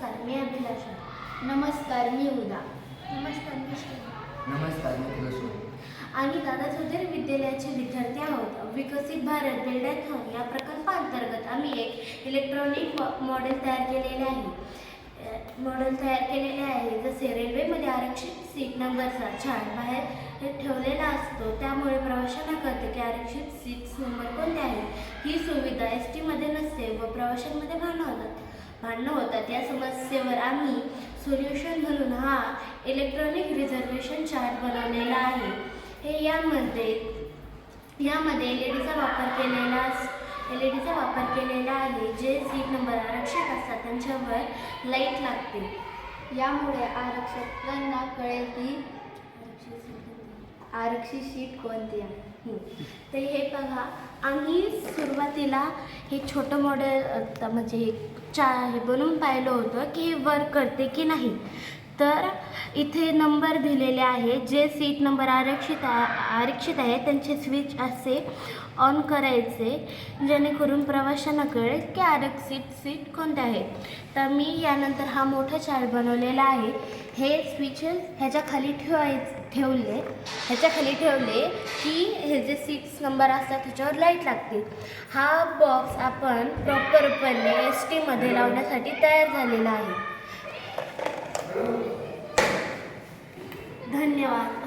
नमस्कार, मी अभिलाषा. नमस्कार, मी उदा. नमस्कार, मी श्रेया. नमस्कार, मी तुळशी. आम्ही दादा सुधीर विद्यालयाचे विद्यार्थी आहोत. विकसित भारत बिल्डॅथॉन या प्रकल्पाअंतर्गत आम्ही एक इलेक्ट्रॉनिक मॉडेल तयार केलेले आहे. जसे रेल्वेमध्ये आरक्षित सीट नंबरचा चार्ट बाहेर ठेवलेला असतो, त्यामुळे प्रवाशांना कळते की आरक्षित सीट्स नंबर कोणते आहेत. ही सुविधा ST मध्ये नसते व प्रवाशांमध्ये भांडणं होतात. या समस्येवर आम्ही सोल्युशन म्हणून हा इलेक्ट्रॉनिक रिझर्वेशन चार्ट बनवलेला आहे. यामध्ये एलईडीचा वापर केलेला आहे. जे सीट नंबर आरक्षित असतात त्यांच्यावर लाईट लागते. यामुळे आरक्षकांना कळेल की आरक्षित सीट कोणती आहे. तर हे बघा, आम्ही सुरुवातीला हे छोटं मॉडेल म्हणजे हे बनवून पाहिलं होतं की हे वर्क करते की नाही. तर इथे नंबर दिलेले आहे. जे सीट नंबर आरक्षित आहे त्यांचे स्विच असे ऑन करायचे, जेणेकरून प्रवाशांना कळेल की आरक्षित सीट कोणते आहेत. तर मी यानंतर हा मोठा चार्ट बनवलेला आहे. हे स्विचेस ह्याच्या खाली ठेवले की हे जे सीट्स नंबर असतात त्याच्यावर लाईट लागते. हा बॉक्स आपण प्रॉपरपणे ST मध्ये लावण्यासाठी तयार झालेला आहे. धन्यवाद.